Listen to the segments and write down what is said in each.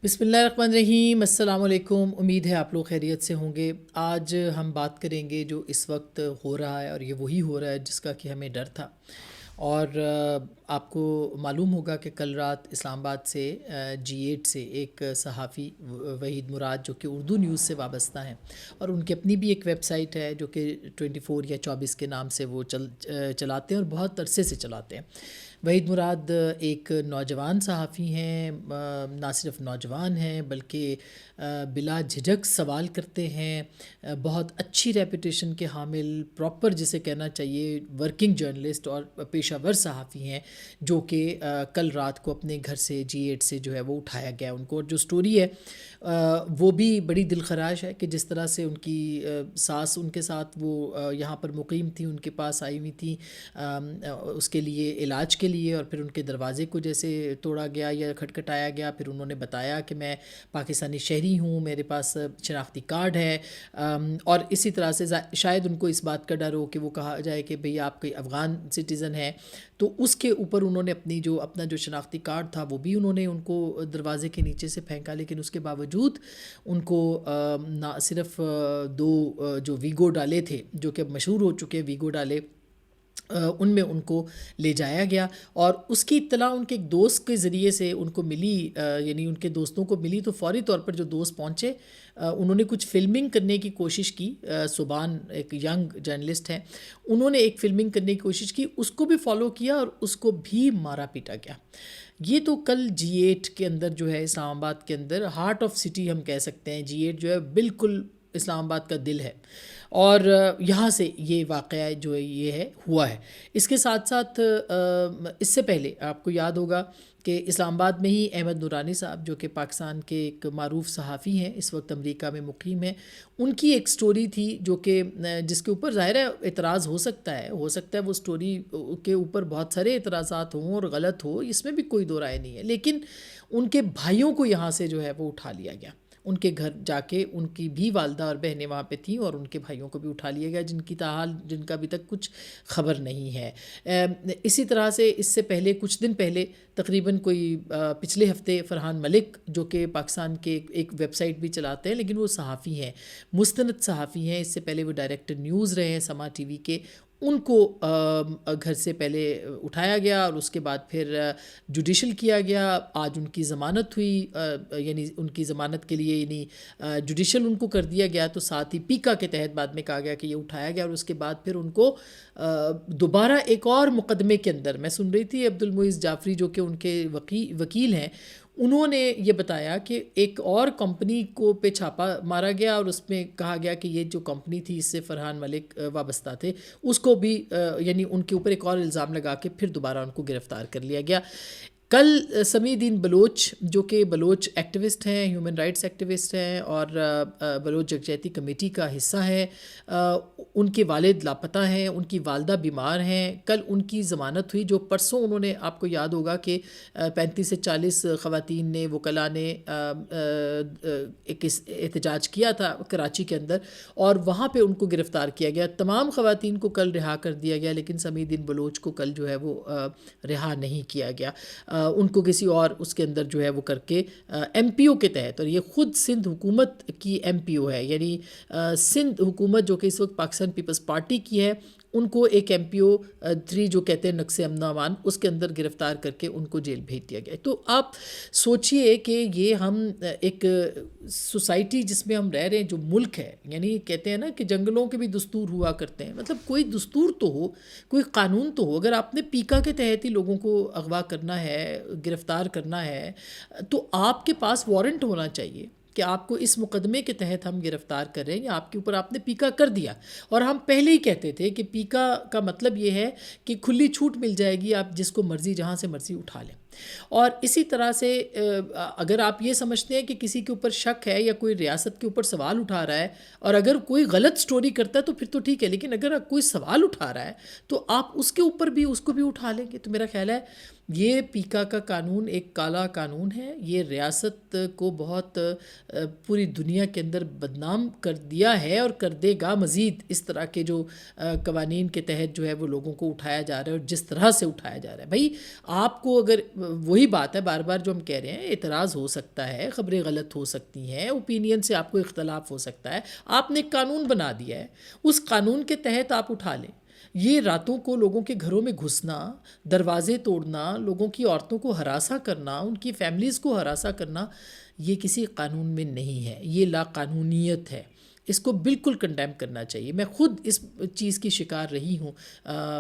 بسم اللہ الرحمن الرحیم، السلام علیکم۔ امید ہے آپ لوگ خیریت سے ہوں گے۔ آج ہم بات کریں گے جو اس وقت ہو رہا ہے، اور یہ وہی ہو رہا ہے جس کا کہ ہمیں ڈر تھا۔ اور آپ کو معلوم ہوگا کہ کل رات اسلام آباد سے G8 سے ایک صحافی وحید مراد جو کہ اردو نیوز سے وابستہ ہیں، اور ان کی اپنی بھی ایک ویب سائٹ ہے جو کہ 24 یا 24 کے نام سے وہ چلاتے ہیں اور بہت عرصے سے چلاتے ہیں۔ وحید مراد ایک نوجوان صحافی ہیں، نہ صرف نوجوان ہیں بلکہ بلا جھجک سوال کرتے ہیں، بہت اچھی ریپوٹیشن کے حامل، پراپر جسے کہنا چاہیے ورکنگ جرنلسٹ اور پیشہ ور صحافی ہیں، جو کہ کل رات کو اپنے گھر سے G8 سے جو ہے وہ اٹھایا گیا ان کو۔ اور جو سٹوری ہے وہ بھی بڑی دل خراش ہے کہ جس طرح سے ان کی ساس ان کے ساتھ وہ یہاں پر مقیم تھی، ان کے پاس آئی ہوئی تھی اس کے لیے علاج کے لیے، اور پھر ان کے دروازے کو جیسے توڑا گیا یا کھٹکھٹایا گیا، پھر انہوں نے بتایا کہ میں پاکستانی شہری ہوں، میرے پاس شناختی کارڈ ہے، اور اسی طرح سے شاید ان کو اس بات کا ڈر ہو کہ وہ کہا جائے کہ بھئی آپ کوئی افغان سٹیزن ہے، تو اس کے اوپر انہوں نے اپنا جو شناختی کارڈ تھا وہ بھی انہوں نے ان کو دروازے کے نیچے سے پھینکا، لیکن اس کے باوجود ان کو نہ صرف دو جو ویگو ڈالے تھے جو کہ اب مشہور ہو چکے ویگو ڈالے، ان میں ان کو لے جایا گیا، اور اس کی اطلاع ان کے ایک دوست کے ذریعے سے ان کو ملی، یعنی ان کے دوستوں کو ملی، تو فوری طور پر جو دوست پہنچے انہوں نے کچھ فلمنگ کرنے کی کوشش کی۔ سبحان ایک ینگ جرنلسٹ ہیں، انہوں نے ایک فلمنگ کرنے کی کوشش کی، اس کو بھی فالو کیا اور اس کو بھی مارا پیٹا گیا۔ یہ تو کل G8 کے اندر جو ہے اسلام آباد کے اندر ہارٹ آف سٹی ہم کہہ سکتے ہیں، G8 جو ہے بالکل اسلام آباد کا دل ہے، اور یہاں سے یہ واقعہ جو ہے یہ ہوا ہے۔ اس کے ساتھ ساتھ اس سے پہلے آپ کو یاد ہوگا کہ اسلام آباد میں ہی احمد نورانی صاحب جو کہ پاکستان کے ایک معروف صحافی ہیں، اس وقت امریکہ میں مقیم ہیں، ان کی ایک سٹوری تھی جو کہ جس کے اوپر ظاہر ہے اعتراض ہو سکتا ہے وہ سٹوری کے اوپر بہت سارے اعتراضات ہوں اور غلط ہو، اس میں بھی کوئی دو رائے نہیں ہے، لیکن ان کے بھائیوں کو یہاں سے جو ہے وہ اٹھا لیا گیا، ان کے گھر جا کے ان کی بھی والدہ اور بہنیں وہاں پہ تھیں، اور ان کے بھائیوں کو بھی اٹھا لیا گیا جن کا ابھی تک کچھ خبر نہیں ہے۔ اسی طرح سے اس سے پہلے کچھ دن پہلے تقریباً کوئی پچھلے ہفتے فرحان ملک جو کہ پاکستان کے ایک ویب سائٹ بھی چلاتے ہیں لیکن وہ صحافی ہیں، مستند صحافی ہیں، اس سے پہلے وہ ڈائریکٹر نیوز رہے ہیں سما ٹی وی کے، ان کو گھر سے پہلے اٹھایا گیا اور اس کے بعد پھر جوڈیشل کیا گیا۔ آج ان کی ضمانت ہوئی، یعنی ان کی ضمانت کے لیے یعنی جوڈیشل ان کو کر دیا گیا، تو ساتھ ہی پیکا کے تحت بعد میں کہا گیا کہ یہ اٹھایا گیا، اور اس کے بعد پھر ان کو دوبارہ ایک اور مقدمے کے اندر، میں سن رہی تھی عبد المعز جعفری جو کہ ان کے وکیل ہیں، انہوں نے یہ بتایا کہ ایک اور کمپنی کو پہ چھاپا مارا گیا، اور اس میں کہا گیا کہ یہ جو کمپنی تھی اس سے فرحان ملک وابستہ تھے، اس کو بھی یعنی ان کے اوپر ایک اور الزام لگا کے پھر دوبارہ ان کو گرفتار کر لیا گیا۔ کل سمیع الدین بلوچ جو کہ بلوچ ایکٹیوسٹ ہیں، ہیومن رائٹس ایکٹیوسٹ ہیں، اور بلوچ یکجہتی کمیٹی کا حصہ ہیں، ان کے والد لاپتہ ہیں، ان کی والدہ بیمار ہیں، کل ان کی ضمانت ہوئی، جو پرسوں انہوں نے، آپ کو یاد ہوگا کہ 35 سے 40 خواتین نے، وکلاء نے ایک احتجاج کیا تھا کراچی کے اندر، اور وہاں پہ ان کو گرفتار کیا گیا۔ تمام خواتین کو کل رہا کر دیا گیا، لیکن سمیع الدین بلوچ کو کل جو ہے وہ رہا نہیں کیا گیا، ان کو کسی اور اس کے اندر جو ہے وہ کر کے ایم پی او کے تحت، اور یہ خود سندھ حکومت کی ایم پی او ہے، یعنی سندھ حکومت جو کہ اس وقت پاکستان پیپلز پارٹی کی ہے، ان کو ایک ایم پی او 3 جو کہتے ہیں نقص امن و امان، اس کے اندر گرفتار کر کے ان کو جیل بھیج دیا گیا۔ تو آپ سوچئے کہ یہ ہم ایک سوسائٹی جس میں ہم رہ رہے ہیں، جو ملک ہے، یعنی کہتے ہیں نا کہ جنگلوں کے بھی دستور ہوا کرتے ہیں، مطلب کوئی دستور تو ہو، کوئی قانون تو ہو۔ اگر آپ نے پیکا کے تحت ہی لوگوں کو اغوا کرنا ہے، گرفتار کرنا ہے، تو آپ کے پاس وارنٹ ہونا چاہیے کہ آپ کو اس مقدمے کے تحت ہم گرفتار کر رہے ہیں، یا آپ کے اوپر آپ نے پیکا کر دیا۔ اور ہم پہلے ہی کہتے تھے کہ پیکا کا مطلب یہ ہے کہ کھلی چھوٹ مل جائے گی، آپ جس کو مرضی جہاں سے مرضی اٹھا لیں۔ اور اسی طرح سے اگر آپ یہ سمجھتے ہیں کہ کسی کے اوپر شک ہے یا کوئی ریاست کے اوپر سوال اٹھا رہا ہے، اور اگر کوئی غلط سٹوری کرتا ہے تو پھر تو ٹھیک ہے، لیکن اگر کوئی سوال اٹھا رہا ہے تو آپ اس کے اوپر بھی اس کو بھی اٹھا لیں گے، تو میرا خیال ہے یہ پیکا کا قانون ایک کالا قانون ہے، یہ ریاست کو بہت پوری دنیا کے اندر بدنام کر دیا ہے اور کر دے گا مزید، اس طرح کے جو قوانین کے تحت جو ہے وہ لوگوں کو اٹھایا جا رہا ہے اور جس طرح سے اٹھایا جا رہا ہے۔ بھائی آپ کو اگر وہی بات ہے بار بار جو ہم کہہ رہے ہیں، اعتراض ہو سکتا ہے، خبریں غلط ہو سکتی ہیں، اوپینین سے آپ کو اختلاف ہو سکتا ہے، آپ نے ایک قانون بنا دیا ہے، اس قانون کے تحت آپ اٹھا لیں۔ یہ راتوں کو لوگوں کے گھروں میں گھسنا، دروازے توڑنا، لوگوں کی عورتوں کو ہراساں کرنا، ان کی فیملیز کو ہراساں کرنا، یہ کسی قانون میں نہیں ہے، یہ لا قانونیت ہے۔ اس کو بالکل کنڈیم کرنا چاہیے۔ میں خود اس چیز کی شکار رہی ہوں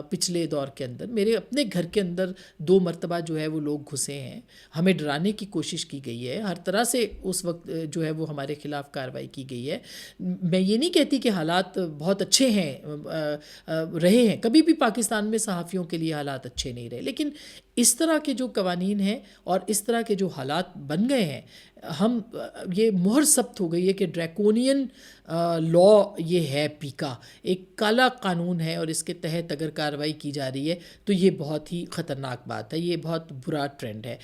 پچھلے دور کے اندر۔ میرے اپنے گھر کے اندر 2 مرتبہ جو ہے وہ لوگ گھسے ہیں، ہمیں ڈرانے کی کوشش کی گئی ہے، ہر طرح سے اس وقت جو ہے وہ ہمارے خلاف کارروائی کی گئی ہے۔ میں یہ نہیں کہتی کہ حالات بہت اچھے ہیں رہے ہیں، کبھی بھی پاکستان میں صحافیوں کے لیے حالات اچھے نہیں رہے، لیکن اس طرح کے جو قوانین ہیں اور اس طرح کے جو حالات بن گئے ہیں، ہم یہ مہر ثبت ہو گئی ہے کہ ڈریکونین لا یہ ہے پیکا، ایک کالا قانون ہے، اور اس کے تحت اگر کارروائی کی جا رہی ہے تو یہ بہت ہی خطرناک بات ہے، یہ بہت برا ٹرینڈ ہے۔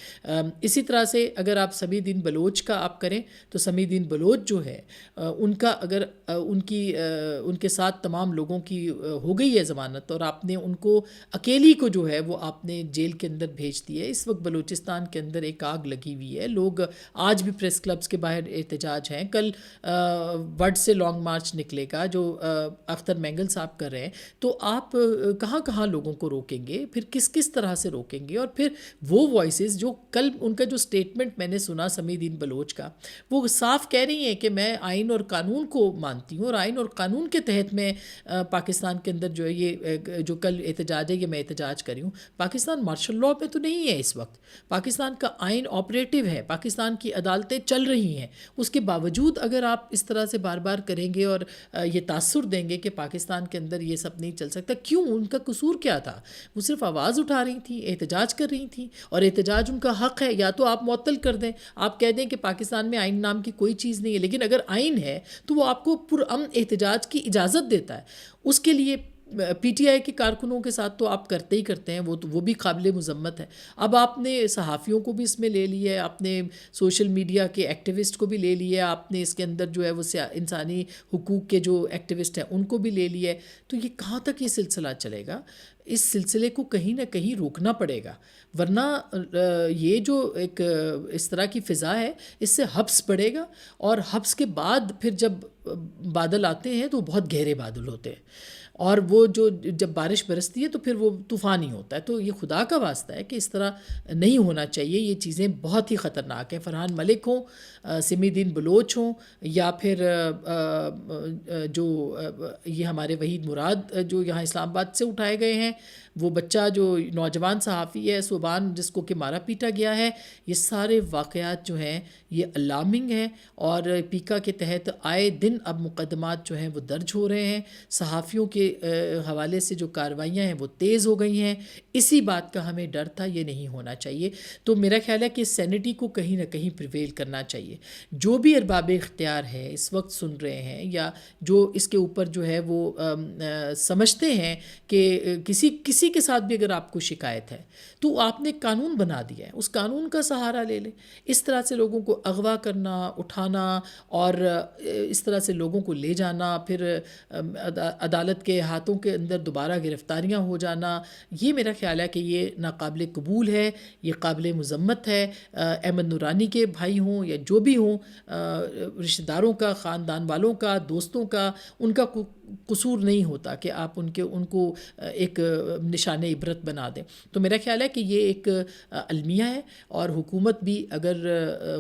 اسی طرح سے اگر آپ سمیع الدین بلوچ کا آپ کریں تو سمیع الدین بلوچ جو ہے ان کا اگر ان کے ساتھ تمام لوگوں کی ہو گئی ہے ضمانت، اور آپ نے ان کو اکیلی کو جو ہے وہ آپ نے جیل کے اندر بھیج دی ہے۔ اس وقت بلوچستان کے اندر ایک آگ لگی ہوئی ہے، لوگ آج بھی پریس کلبز کے باہر احتجاج ہیں، کل وڈ سے لانگ مارچ نکلے گا جو اختر مینگل صاحب کر رہے ہیں۔ تو آپ کہاں کہاں لوگوں کو روکیں گے، پھر کس کس طرح سے روکیں گے؟ اور پھر وہ وائسز جو کل ان کا جو سٹیٹمنٹ میں نے سنا سمیع الدین بلوچ کا، وہ صاف کہہ رہی ہیں کہ میں آئین اور قانون کو مانتی ہوں، اور آئین اور قانون کے تحت میں پاکستان کے اندر جو ہے یہ جو کل احتجاج ہے یہ میں احتجاج کری ہوں۔ پاکستان مارشل لاء پہ تو نہیں ہے اس وقت، پاکستان کا آئین آپریٹو ہے، پاکستان کی عدالتیں چل رہی ہیں، اس کے باوجود اگر آپ اس طرح سے بار بار کریں گے اور یہ تاثر دیں گے کہ پاکستان کے اندر یہ سب نہیں چل سکتا، کیوں؟ ان کا قصور کیا تھا؟ وہ صرف آواز اٹھا رہی تھیں، احتجاج کر رہی تھیں، اور احتجاج ان کا حق ہے، یا تو آپ معطل کر دیں، آپ کہہ دیں کہ پاکستان میں آئین نام کی کوئی چیز نہیں ہے، لیکن اگر آئین ہے تو وہ آپ کو پرامن احتجاج کی اجازت دیتا ہے۔ اس کے لیے پی ٹی آئی کے کارکنوں کے ساتھ تو آپ کرتے ہی کرتے ہیں، وہ بھی قابل مذمت ہے۔ اب آپ نے صحافیوں کو بھی اس میں لے لیا ہے، آپ نے سوشل میڈیا کے ایکٹیوسٹ کو بھی لے لیا ہے، آپ نے اس کے اندر جو ہے وہ انسانی حقوق کے جو ایکٹیوسٹ ہیں ان کو بھی لے لیا ہے۔ تو یہ کہاں تک یہ سلسلہ چلے گا؟ اس سلسلے کو کہیں نہ کہیں روکنا پڑے گا، ورنہ یہ جو ایک اس طرح کی فضا ہے اس سے حبس بڑھے گا، اور حبس کے بعد پھر جب بادل آتے ہیں تو بہت گہرے بادل ہوتے ہیں، اور وہ جو جب بارش برستی ہے تو پھر وہ طوفان ہی ہوتا ہے۔ تو یہ خدا کا واسطہ ہے کہ اس طرح نہیں ہونا چاہیے، یہ چیزیں بہت ہی خطرناک ہیں۔ فرحان ملک ہوں، سمیع الدین بلوچ ہوں، یا پھر جو یہ ہمارے وحید مراد جو یہاں اسلام آباد سے اٹھائے گئے ہیں، وہ بچہ جو نوجوان صحافی ہے صوبان جس کو کہ مارا پیٹا گیا ہے، یہ سارے واقعات جو ہیں یہ الارمنگ ہیں، اور پیکا کے تحت آئے دن اب مقدمات جو ہیں وہ درج ہو رہے ہیں، صحافیوں کے حوالے سے جو کارروائیاں ہیں وہ تیز ہو گئی ہیں۔ اسی بات کا ہمیں ڈر تھا، یہ نہیں ہونا چاہیے۔ تو میرا خیال ہے کہ سینٹی کو کہیں نہ کہیں پریویل کرنا چاہیے۔ جو بھی ارباب اختیار ہے اس وقت سن رہے ہیں، یا جو اس کے اوپر جو ہے وہ سمجھتے ہیں کہ کسی کے ساتھ بھی اگر آپ کو شکایت ہے تو آپ نے قانون بنا دیا ہے، اس قانون کا سہارا لے لیں۔ اس طرح سے لوگوں کو اغوا کرنا، اٹھانا، اور اس طرح سے لوگوں کو لے جانا، پھر عدالت کے ہاتھوں کے اندر دوبارہ گرفتاریاں ہو جانا، یہ میرا خیال ہے کہ یہ ناقابل قبول ہے، یہ قابل مذمت ہے۔ احمد نورانی کے بھائی ہوں یا جو بھی ہوں، رشتہ داروں کا، خاندان والوں کا، دوستوں کا، ان کا قصور نہیں ہوتا کہ آپ ان کو ایک نشان عبرت بنا دیں۔ تو میرا خیال ہے کہ یہ ایک المیہ ہے، اور حکومت بھی اگر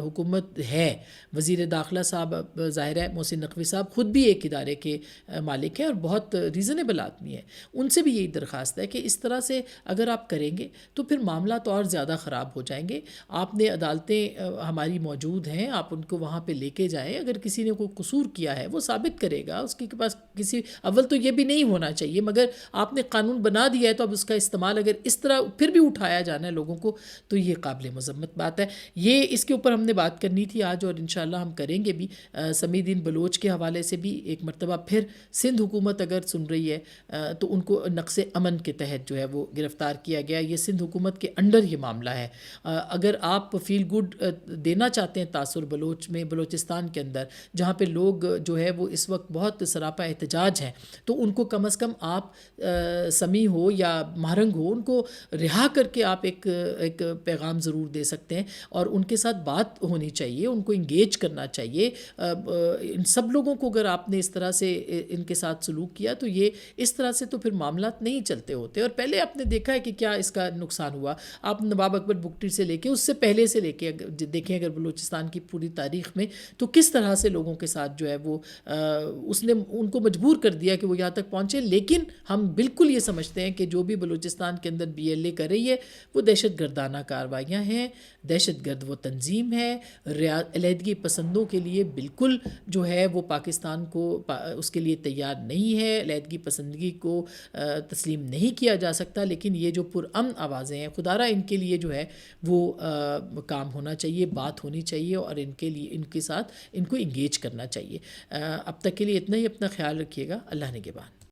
حکومت ہے، وزیر داخلہ صاحب ظاہر ہے محسن نقوی صاحب خود بھی ایک ادارے کے مالک ہیں اور بہت ریزنیبل آدمی ہیں، ان سے بھی یہی درخواست ہے کہ اس طرح سے اگر آپ کریں گے تو پھر معاملات اور زیادہ خراب ہو جائیں گے۔ آپ نے عدالتیں ہماری موجود ہیں، آپ ان کو وہاں پہ لے کے جائیں، اگر کسی نے کوئی قصور کیا ہے وہ ثابت کرے گا، اس کے پاس اول تو یہ بھی نہیں ہونا چاہیے، مگر آپ نے قانون بنا دیا ہے تو اب اس کا استعمال اگر اس طرح پھر بھی اٹھایا جانا ہے لوگوں کو، تو یہ قابل مذمت بات ہے۔ یہ اس کے اوپر ہم نے بات کرنی تھی آج، اور انشاءاللہ ہم کریں گے بھی۔ سمیع الدین بلوچ کے حوالے سے بھی ایک مرتبہ پھر سندھ حکومت اگر سن رہی ہے تو ان کو نقص امن کے تحت جو ہے وہ گرفتار کیا گیا، یہ سندھ حکومت کے انڈر یہ معاملہ ہے۔ اگر آپ فیل گڈ دینا چاہتے ہیں تاثر بلوچستان کے اندر، جہاں پہ لوگ جو ہے وہ اس وقت بہت سراپا احتجاج محتاج ہیں تو ان کو کم از کم آپ سمیع ہو یا مہرنگ ہو ان کو رہا کر کے آپ ایک پیغام ضرور دے سکتے ہیں، اور ان کے ساتھ بات ہونی چاہیے، ان کو انگیج کرنا چاہیے۔ ان سب لوگوں کو اگر آپ نے اس طرح سے ان کے ساتھ سلوک کیا تو یہ اس طرح سے تو پھر معاملات نہیں چلتے ہوتے۔ اور پہلے آپ نے دیکھا ہے کہ کیا اس کا نقصان ہوا، آپ نواب اکبر بگٹی سے لے کے اس سے پہلے سے لے کے دیکھیں اگر بلوچستان کی پوری تاریخ میں تو کس طرح سے لوگوں کے ساتھ جو ہے وہ اس نے ان کو مجبور کر دیا کہ وہ یہاں تک پہنچے۔ لیکن ہم بالکل یہ سمجھتے ہیں کہ جو بھی بلوچستان کے اندر BLA کر رہی ہے وہ دہشت گردانہ کارروائیاں ہیں، دہشت گرد وہ تنظیم ہے، علیحدگی پسندوں کے لیے بالکل جو ہے وہ پاکستان کو اس کے لیے تیار نہیں ہے، علیحدگی پسندگی کو تسلیم نہیں کیا جا سکتا۔ لیکن یہ جو پرامن آوازیں ہیں خدا را ان کے لیے جو ہے وہ کام ہونا چاہیے، بات ہونی چاہیے، اور ان کے لیے ان کے ساتھ ان کو انگیج کرنا چاہیے۔ اب تک کے لیے اتنا ہی، اپنا خیال رکھیے گا، اللہ نگہبان۔